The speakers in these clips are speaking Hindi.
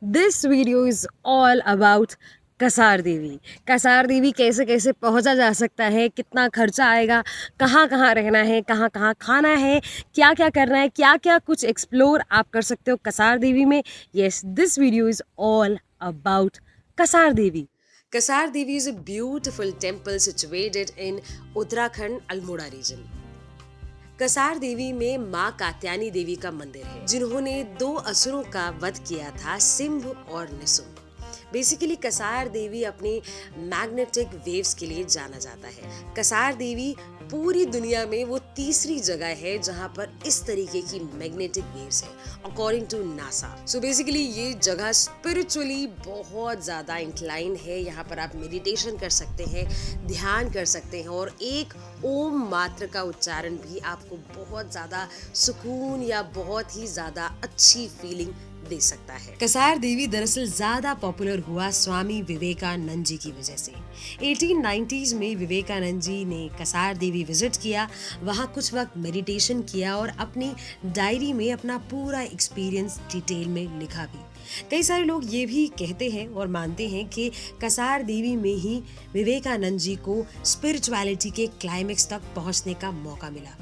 This video is all about Kasar Devi. Kasar देवी कैसे कैसे पहुंचा जा सकता है, कितना खर्चा आएगा, कहाँ कहाँ रहना है, कहाँ कहाँ खाना है, क्या क्या करना है, क्या क्या कुछ एक्सप्लोर आप कर सकते हो कसार देवी में। Yes, this video is all about Kasar Devi. Kasar Devi is a beautiful temple situated in Uttarakhand Almora region. Kasar Devi में माँ कात्यायनी देवी का मंदिर है, जिन्होंने 2 असुरों का वध किया था, सिंभ और निसुम्भ। बेसिकली कसार देवी अपनी मैग्नेटिक वेव्स के लिए जाना जाता है। कसार देवी पूरी दुनिया में वो तीसरी जगह है जहां पर इस तरीके की मैग्नेटिक वेव्स है, according to NASA. So basically ये जगह स्पिरिचुअली बहुत ज्यादा इंक्लाइन है। यहाँ पर आप मेडिटेशन कर सकते हैं, ध्यान कर सकते हैं, और एक ओम मात्र का उच्चारण भी आपको बहुत ज्यादा सुकून या बहुत ही ज्यादा अच्छी फीलिंग दे सकता है। कसार देवी दरअसल ज्यादा पॉपुलर हुआ स्वामी विवेकानंद जी की वजह से। 1890s में विवेकानंद जी ने कसार देवी विजिट किया, वहाँ कुछ वक्त मेडिटेशन किया और अपनी डायरी में अपना पूरा एक्सपीरियंस डिटेल में लिखा भी। कई सारे लोग ये भी कहते हैं और मानते हैं कि कसार देवी में ही विवेकानंद जी को स्पिरिचुअलिटी के क्लाइमेक्स तक पहुंचने का मौका मिला,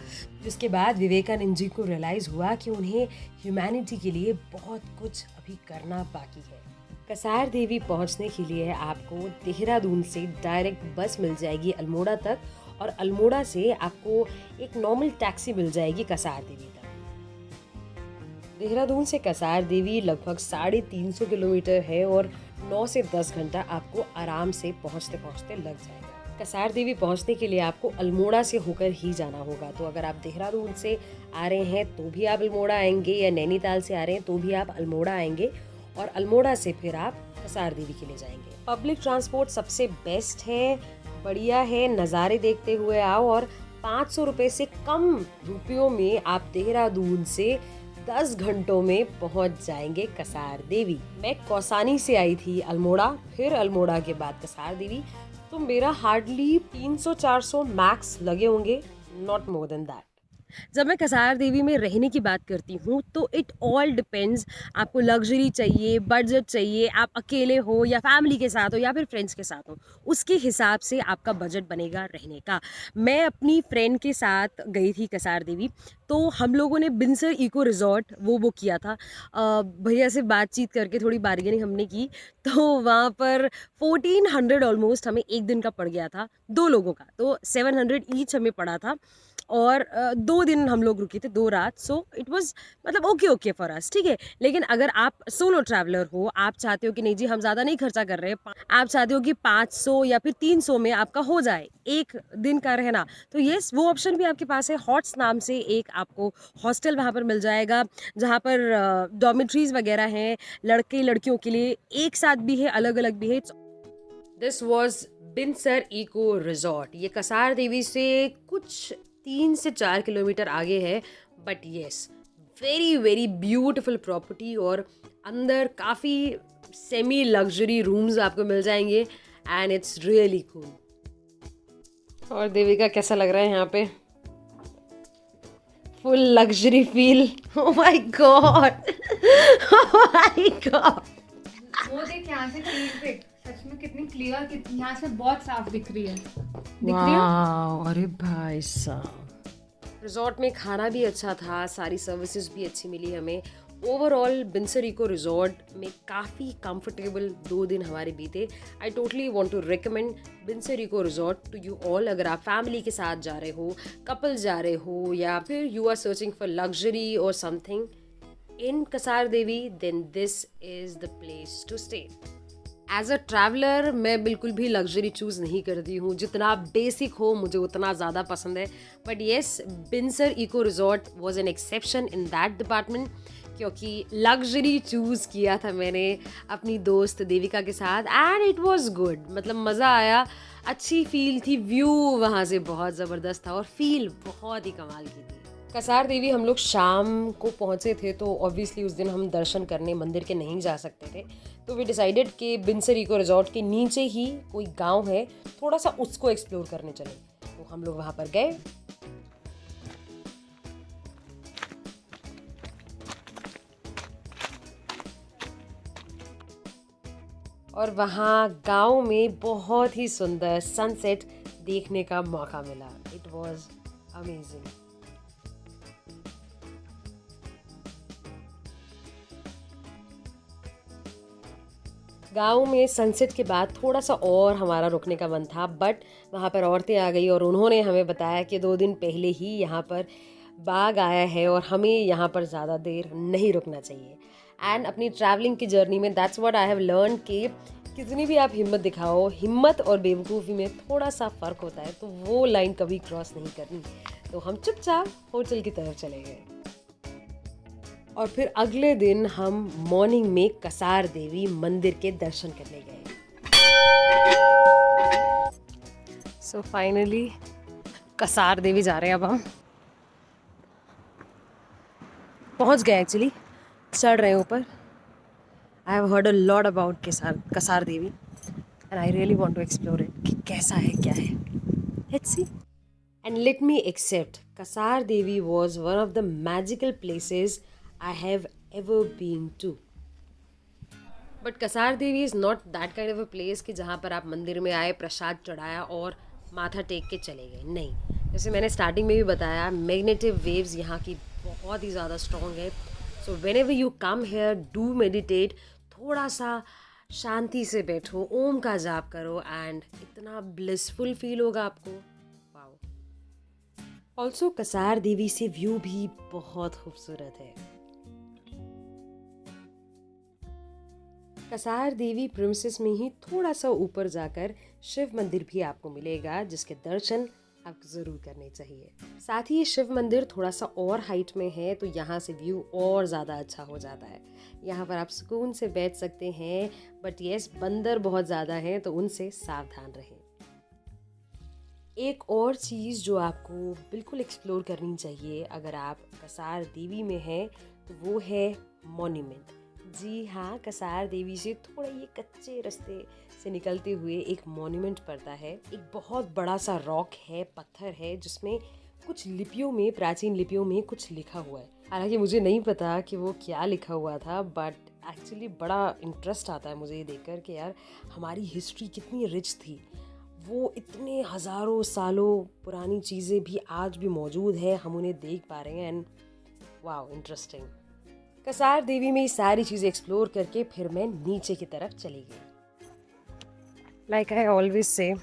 जिसके बाद विवेकानंद जी को रियलाइज हुआ कि उन्हें ह्यूमैनिटी के लिए बहुत कुछ अभी करना बाकी है। कसार देवी पहुंचने के लिए आपको देहरादून से डायरेक्ट बस मिल जाएगी अल्मोड़ा तक, और अल्मोड़ा से आपको एक नॉर्मल टैक्सी मिल जाएगी कसार देवी तक। देहरादून से कसार देवी लगभग 350 किलोमीटर है और 9 से 10 घंटा आपको आराम से पहुंचते पहुंचते लग जाएगा। कसार देवी पहुंचने के लिए आपको अल्मोड़ा से होकर ही जाना होगा। तो अगर आप देहरादून से आ रहे हैं तो भी आप अल्मोड़ा आएंगे, या नैनीताल से आ रहे हैं तो भी आप अल्मोड़ा आएंगे, और अल्मोड़ा से फिर आप कसार देवी के लिए जाएंगे। पब्लिक ट्रांसपोर्ट सबसे बेस्ट है, बढ़िया है, नज़ारे देखते हुए आओ, और 500 रुपये से कम रुपयों में आप देहरादून से 10 घंटों में पहुंच जाएंगे कसार देवी। मैं कौसानी से आई थी अल्मोड़ा, फिर अल्मोड़ा के बाद कसार देवी, तो मेरा हार्डली 300-400 मैक्स लगे होंगे, नॉट मोर देन दैट। जब मैं कसार देवी में रहने की बात करती हूँ तो इट ऑल डिपेंड्स, आपको लग्जरी चाहिए, बजट चाहिए, आप अकेले हो या फैमिली के साथ हो या फिर फ्रेंड्स के साथ हो, उसके हिसाब से आपका बजट बनेगा रहने का। मैं अपनी फ्रेंड के साथ गई थी कसार देवी, तो हम लोगों ने बिनसर इको रिजॉर्ट वो बुक किया था। भैया से बातचीत करके थोड़ी बार्गेनिंग हमने की, तो वहाँ पर 1400 ऑलमोस्ट हमें एक दिन का पड़ गया था, 2 लोगों का, तो 700 ईच हमें पड़ा था। और 2 दिन हम लोग रुके थे, 2 रात। सो इट वाज मतलब ओके फॉर अस, ठीक है। लेकिन अगर आप सोलो ट्रैवलर हो, आप चाहते हो कि नहीं जी हम ज़्यादा नहीं खर्चा कर रहे, आप चाहते हो कि 500 या फिर 300 में आपका हो जाए एक दिन का रहना, तो येस वो ऑप्शन भी आपके पास है। हॉट्स नाम से एक आपको हॉस्टल वहाँ पर मिल जाएगा, जहाँ पर डॉर्मेट्रीज वगैरह हैं, लड़के लड़कियों के लिए एक साथ भी है, अलग अलग भी है। This was Binsar eco resort. ये कसार देवी से कुछ 3 से 4 किलोमीटर आगे है, but yes very very beautiful property, और अंदर काफ़ी सेमी लग्जरी रूम्स आपको मिल जाएंगे, एंड इट्स रियली कूल। और देवी का कैसा लग रहा है यहाँ पे? Full luxury feel. Oh my God, oh my God. वो देख यहाँ से चीज देख, सच में कितनी क्लियर, यहाँ से बहुत साफ दिख रही है। अरे भाई साहब, रिजॉर्ट में खाना भी अच्छा था, सारी सर्विसेज भी अच्छी मिली हमें। ओवरऑल बिनसर इको रिजॉर्ट में काफ़ी कंफर्टेबल 2 दिन हमारे बीते। I totally want to recommend Binsar eco resort to you all. अगर आप फैमिली के साथ जा रहे हो, कपल जा रहे हो, या फिर you are searching for luxury or something in Kasar Devi, then this is the place to stay. As a traveller मैं बिल्कुल भी लग्जरी चूज़ नहीं करती हूँ, जितना बेसिक हो मुझे उतना ज़्यादा पसंद है। But yes, Binsar eco resort was an exception in that department, क्योंकि लग्जरी चूज़ किया था मैंने अपनी दोस्त देविका के साथ, एंड इट वॉज गुड। मतलब मज़ा आया, अच्छी फील थी, व्यू वहाँ से बहुत ज़बरदस्त था, और फील बहुत ही कमाल की थी। कसार देवी हम लोग शाम को पहुँचे थे, तो ऑब्वियसली उस दिन हम दर्शन करने मंदिर के नहीं जा सकते थे, तो वी डिसाइडेड कि बिनसर इको रिजॉर्ट के नीचे ही कोई गांव है, थोड़ा सा उसको एक्सप्लोर करने चले। तो हम लोग वहाँ पर गए। और वहाँ गांव में बहुत ही सुंदर सनसेट देखने का मौका मिला। It was amazing. गांव में सनसेट के बाद थोड़ा सा और हमारा रुकने का मन था, बट वहाँ पर औरतें आ गई और उन्होंने हमें बताया कि 2 दिन पहले ही यहाँ पर बाघ आया है और हमें यहाँ पर ज़्यादा देर नहीं रुकना चाहिए। एंड अपनी ट्रैवलिंग की जर्नी में that's what I have learn कि कितनी भी आप हिम्मत दिखाओ, हिम्मत और बेवकूफ़ी में थोड़ा सा फ़र्क होता है, तो वो लाइन कभी क्रॉस नहीं करनी। तो हम चुपचाप होटल की तरफ चले गए और फिर अगले दिन हम मॉर्निंग में कसार देवी मंदिर के दर्शन करने गए। सो फाइनली कसार देवी जा रहे हैं अब हम। पहुंच गए एक्चुअली, चढ़ रहे हैं ऊपर। I have heard a lot about Kasar Devi and I really want to explore it कि कैसा है, क्या है। Let's see. And let me accept, Kasar Devi was one of the magical places I have ever been to. But Kasar Devi is not that kind of a place कि जहाँ पर आप मंदिर में आए, प्रसाद चढ़ाया और माथा टेक के चले गए। नहीं, जैसे मैंने स्टार्टिंग में भी बताया, मैग्नेटिव वेव्स यहाँ की बहुत ही ज़्यादा स्ट्रॉन्ग है। सो whenever you come here, do meditate, थोड़ा सा शांति से बैठो, ओम का जाप करो एंड इतना ब्लिसफुल फील होगा आपको। वाओ। ऑल्सो कसार देवी से व्यू भी बहुत खूबसूरत है। कसार देवी प्रिंसेस में ही थोड़ा सा ऊपर जाकर शिव मंदिर भी आपको मिलेगा, जिसके दर्शन आपको ज़रूर करने चाहिए। साथ ही ये शिव मंदिर थोड़ा सा और हाइट में है, तो यहाँ से व्यू और ज़्यादा अच्छा हो जाता है। यहाँ पर आप सुकून से बैठ सकते हैं, बट यस, बंदर बहुत ज़्यादा हैं, तो उनसे सावधान रहें। एक और चीज़ जो आपको बिल्कुल एक्सप्लोर करनी चाहिए अगर आप कसार देवी में हैं, तो वो है मॉन्यूमेंट। जी हाँ, कसार देवी से थोड़ा ये कच्चे रास्ते से निकलते हुए एक मॉन्यूमेंट पड़ता है। एक बहुत बड़ा सा रॉक है, पत्थर है, जिसमें कुछ लिपियों में, प्राचीन लिपियों में कुछ लिखा हुआ है। हालांकि मुझे नहीं पता कि वो क्या लिखा हुआ था, बट एक्चुअली बड़ा इंटरेस्ट आता है मुझे ये देखकर कि यार हमारी हिस्ट्री कितनी रिच थी। वो इतने हज़ारों सालों पुरानी चीज़ें भी आज भी मौजूद है, हम उन्हें देख पा रहे हैं and wow, interesting. Kasar Devi में ये सारी चीज़ें एक्सप्लोर करके फिर मैं नीचे की तरफ चली गई। लाइक आई ऑलवेज से,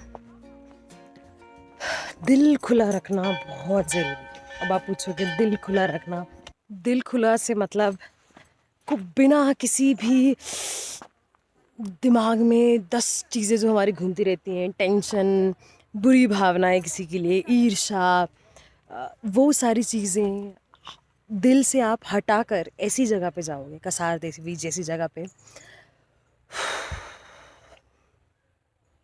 दिल खुला रखना बहुत ज़रूरी। अब आप पूछोगे दिल खुला रखना, दिल खुला से मतलब को बिना किसी भी दिमाग में 10 चीज़ें जो हमारी घूमती रहती हैं, टेंशन, बुरी भावनाएं किसी के लिए, ईर्ष्या, वो सारी चीज़ें दिल से आप हटाकर ऐसी जगह पे जाओगे, कसार देवी जैसी जगह पे।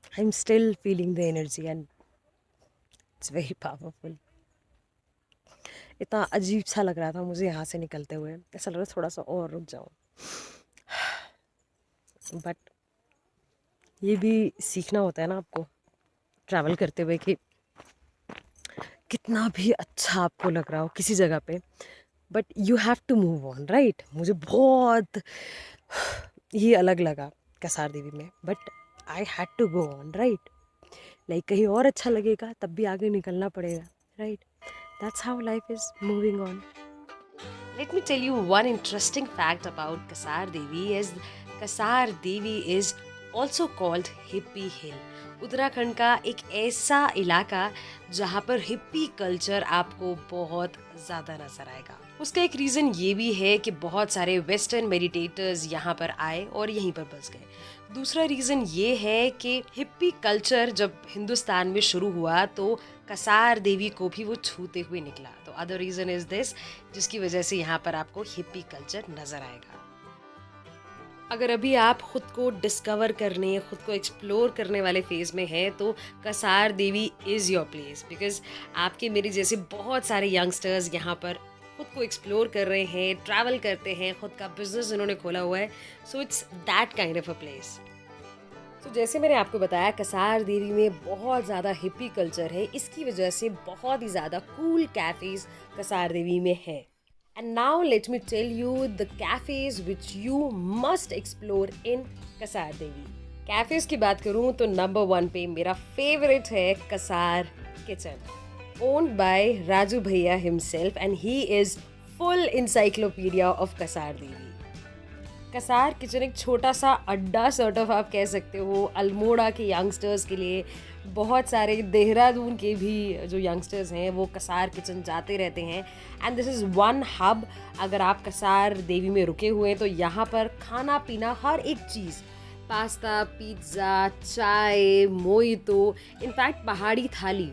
I am still feeling the energy and it's very powerful. इतना अजीब सा लग रहा था मुझे यहाँ से निकलते हुए, ऐसा लग रहा थोड़ा सा और रुक जाऊँ। बट ये भी सीखना होता है ना आपको ट्रैवल करते हुए, कि कितना भी अच्छा आपको लग रहा हो किसी जगह पे, but you have to move on, right. मुझे बहुत ही अलग लगा कसार देवी में, but I had to go on, right. Like कहीं और अच्छा लगेगा तब भी आगे निकलना पड़ेगा, right. That's how life is moving on. Let me tell you one interesting fact about Kasar Devi is Kasar Devi is also called hippie hill. Uttarakhand का एक ऐसा इलाका जहाँ पर हिप्पी कल्चर आपको बहुत ज़्यादा नजर आएगा। उसका एक रीज़न ये भी है कि बहुत सारे वेस्टर्न मेडिटेटर्स यहाँ पर आए और यहीं पर बस गए। दूसरा रीज़न ये है कि हिप्पी कल्चर जब हिंदुस्तान में शुरू हुआ तो कसार देवी को भी वो छूते हुए निकला। तो अदर रीज़न इज़ दिस, जिसकी वजह से यहाँ पर आपको हिप्पी कल्चर नज़र आएगा। अगर अभी आप खुद को डिस्कवर करने, खुद को एक्सप्लोर करने वाले फेज़ में हैं, तो कसार देवी इज़ योर प्लेस, बिकॉज आपके मेरे जैसे बहुत सारे यंगस्टर्स यहाँ पर खुद को एक्सप्लोर कर रहे हैं, ट्रैवल करते हैं, खुद का बिजनेस उन्होंने खोला हुआ है। So it's that kind of a place. तो जैसे मैंने आपको बताया, कसार देवी में बहुत ज़्यादा हिप्पी कल्चर है, इसकी वजह से बहुत ही ज़्यादा कूल कैफ़ेज़ कसार देवी में है। And now let me tell you the cafes which you must explore in Kasar Devi. Cafes की बात करूं तो नंबर 1 पे मेरा फेवरेट है Kasar kitchen, owned by Raju भैया himself, and he is full encyclopaedia of Kasar Devi. Kasar kitchen एक छोटा सा अड्डा सॉर्ट ऑफ आप कह सकते हो अल्मोड़ा के यंगस्टर्स के लिए। बहुत सारे देहरादून के भी जो यंगस्टर्स हैं वो कसार किचन जाते रहते हैं, and this is one hub. अगर आप कसार देवी में रुके हुए हैं तो यहाँ पर खाना पीना हर एक चीज़, पास्ता, पिज़्ज़ा, चाय, मोइतो, इनफैक्ट पहाड़ी थाली,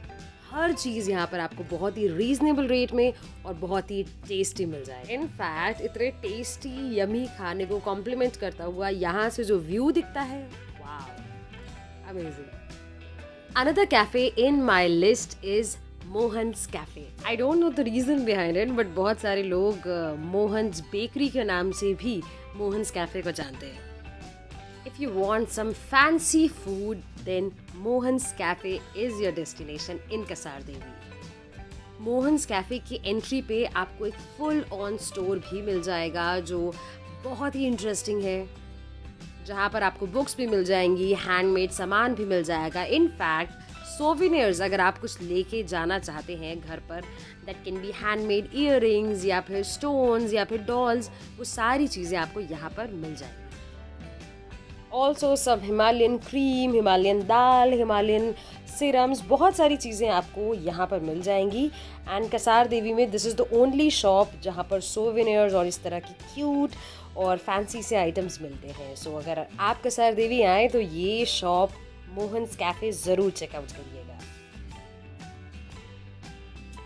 हर चीज़ यहाँ पर आपको बहुत ही रीजनेबल रेट में और बहुत ही टेस्टी मिल जाए। इनफैक्ट इतने टेस्टी यमी खाने को कॉम्प्लीमेंट करता हुआ यहाँ से जो व्यू दिखता है, wow, amazing. Another cafe in my list is Mohan's cafe. I don't know the reason behind it, but बहुत सारे लोग मोहन्स बेकरी के नाम से भी मोहन्स कैफे को जानते हैं। If you want some fancy food, then Mohan's Cafe is your destination in Kasar Devi. Mohan's cafe की एंट्री पे आपको एक फुल ऑन स्टोर भी मिल जाएगा जो बहुत ही इंटरेस्टिंग है, जहाँ पर आपको बुक्स भी मिल जाएंगी, हैंडमेड सामान भी मिल जाएगा। इनफैक्ट सोविनियर्स अगर आप कुछ लेके जाना चाहते हैं घर पर, that can be handmade earrings या फिर स्टोन्स या फिर डॉल्स, वो सारी चीज़ें आपको यहाँ पर मिल जाएंगी। ऑल्सो सब हिमालयन क्रीम, हिमालयन दाल, हिमालयन सिरम्स, बहुत सारी चीज़ें आपको यहाँ पर मिल जाएंगी। एंड कसार देवी में this is the only shop जहाँ पर सोविनियर्स और इस तरह की क्यूट और फैंसी से आइटम्स मिलते हैं। सो अगर आप कसार देवी आएँ तो ये शॉप मोहन्स कैफ़े ज़रूर चेकआउट करिएगा।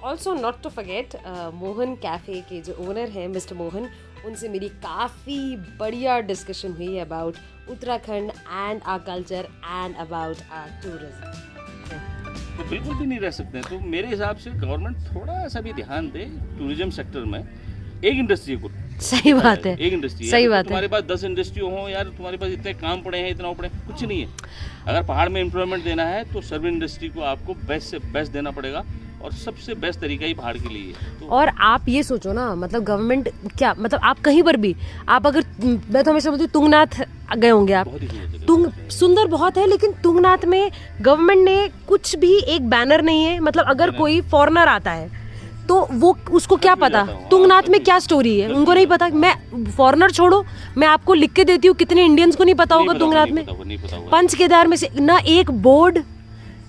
Also not to forget Mohan cafe के जो ओनर हैं मिस्टर मोहन, उनसे मेरी काफ़ी बढ़िया डिस्कशन हुई about Uttarakhand and our culture and about our tourism. तो बिल्कुल भी नहीं रह सकते हैं। तो मेरे हिसाब से गवर्नमेंट थोड़ा सा भी ध्यान दे टूरिज्म सेक्टर में। एक इंडस्ट्री को, सही बात है, एक इंडस्ट्री, सही बात है। तुम्हारे पास 10 इंडस्ट्री हो यार, तुम्हारे पास इतने काम पड़े हैं, इतना पड़े, कुछ नहीं है। अगर पहाड़ में एम्प्लॉयमेंट देना है तो सर्विस इंडस्ट्री को आपको बेस्ट से बेस्ट देना पड़ेगा, और सबसे बेस्ट तरीका ही पहाड़ के लिए है। तो और आप ये सोचो ना, मतलब गवर्नमेंट क्या, मतलब आप कहीं पर भी, आप अगर, मैं तो हमेशा बोलती हूँ तुंगनाथ गए होंगे आप, बहुत ही सुंदर तुंग सुंदर बहुत है, लेकिन तुंगनाथ में गवर्नमेंट ने कुछ भी एक बैनर नहीं है। मतलब अगर कोई फॉरेनर आता है तो वो उसको क्या पता तुंगनाथ में क्या स्टोरी है, उनको नहीं पता। मैं फॉरेनर छोड़ो, मैं आपको लिख के देती हूँ, कितने इंडियंस को नहीं पता होगा तुंगनाथ में पंच केदार में से ना एक बोर्ड।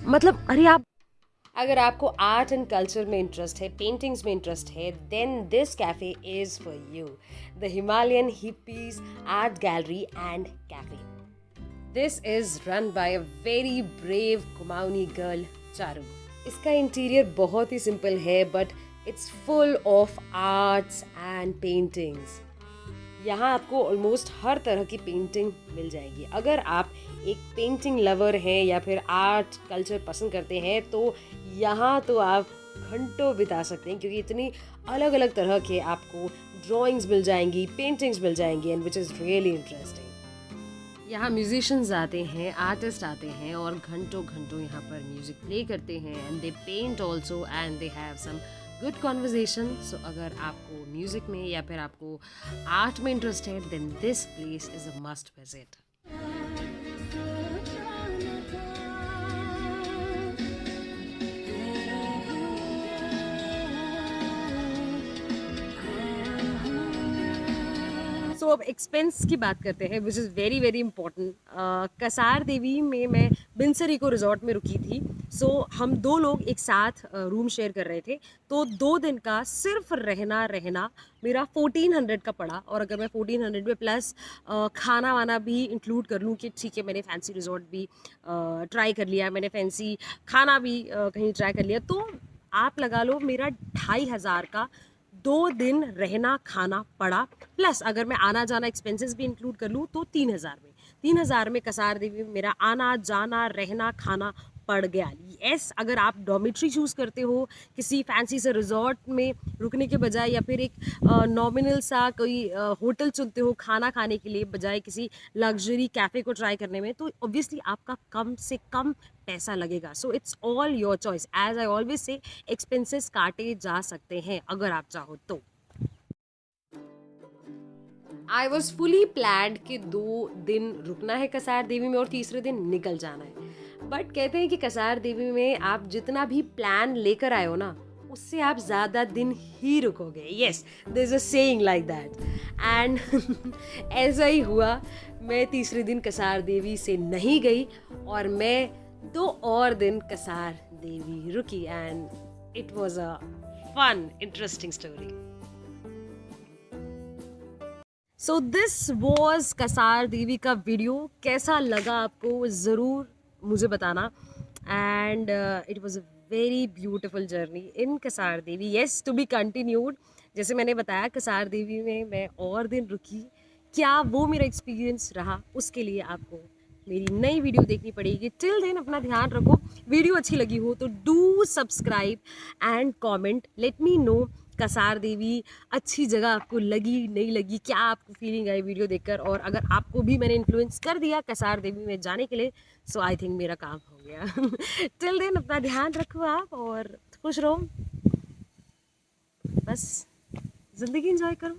मतलब अरे आप, अगर आपको आर्ट एंड कल्चर में इंटरेस्ट है, पेंटिंग्स में इंटरेस्ट है, then this cafe is for you, the Himalayan hippies art gallery and cafe. This is run by a very brave Kumaoni girl Charu. इसका इंटीरियर बहुत ही सिंपल है, but it's full of arts and paintings. यहाँ आपको ऑलमोस्ट हर तरह की पेंटिंग मिल जाएगी। अगर आप एक पेंटिंग लवर हैं या फिर आर्ट कल्चर पसंद करते हैं तो यहाँ तो आप घंटों बिता सकते हैं, क्योंकि इतनी अलग अलग तरह के आपको ड्राइंग्स मिल जाएंगी, पेंटिंग्स मिल जाएंगी, and which is really interesting. यहाँ म्यूजिशियंस आते हैं, आर्टिस्ट आते हैं और घंटों घंटों यहाँ पर म्यूज़िक प्ले करते हैं, and they paint also, and they have some good conversation. So अगर आपको म्यूज़िक में या फिर आपको आर्ट में इंटरेस्ट है, then this place is a must visit. तो अब एक्सपेंस की बात करते हैं, which is very very important. Kasar Devi में मैं बिनसर इको रिजॉर्ट में रुकी थी। सो हम 2 लोग एक साथ रूम शेयर कर रहे थे, तो 2 दिन का सिर्फ रहना मेरा 1400 का पड़ा। और अगर मैं 1400 में प्लस खाना वाना भी इंक्लूड कर लूँ कि ठीक है मैंने फैंसी रिजॉर्ट भी ट्राई कर लिया, मैंने फैंसी खाना भी कहीं ट्राई कर लिया, तो आप लगा लो मेरा 2500 का 2 दिन रहना खाना पड़ा। प्लस अगर मैं आना जाना एक्सपेंसेस भी इंक्लूड कर लूँ तो 3000 में कसार देवी में मेरा आना जाना रहना खाना पड़ गया। यस, अगर आप डॉर्मेट्री चूज़ करते हो किसी फैंसी से रिजॉर्ट में रुकने के बजाय, या फिर एक नॉमिनल सा कोई होटल चुनते हो खाना खाने के लिए बजाय किसी लग्जरी कैफ़े को ट्राई करने में, तो ऑब्वियसली आपका कम से कम पैसा लगेगा। So it's all your choice. As I always say expenses काटे जा सकते हैं अगर आप चाहो तो। आई वॉज फुली प्लान्ड कि 2 दिन रुकना है कसार देवी में और तीसरे दिन निकल जाना है। बट कहते हैं कि कसार देवी में आप जितना भी प्लान लेकर आए हो ना, उससे आप ज़्यादा दिन ही रुकोगे। Yes, there is a saying like that and ऐसा ही हुआ। मैं तीसरे दिन कसार देवी से नहीं गई और मैं 2 और दिन कसार देवी रुकी and it was a fun interesting story. So this was Kasar Devi का वीडियो। कैसा लगा आपको ज़रूर मुझे बताना। And it was a very beautiful journey in Kasar Devi. Yes, to be continued. जैसे मैंने बताया कसार देवी में मैं और दिन रुकी, क्या वो मेरा एक्सपीरियंस रहा, उसके लिए आपको मेरी नई वीडियो देखनी पड़ेगी। टिल देन अपना ध्यान रखो। वीडियो अच्छी लगी हो तो do subscribe and comment, let me know Kasar Devi अच्छी जगह आपको लगी नहीं लगी, क्या आपको फीलिंग आई वीडियो देखकर। और अगर आपको भी मैंने इन्फ्लुएंस कर दिया कसार देवी में जाने के लिए, सो आई थिंक मेरा काम हो गया। टिल देन अपना ध्यान रखो आप और खुश रहो, बस ज़िंदगी एंजॉय करो।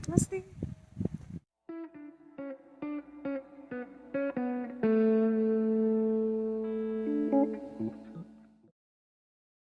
नमस्ते।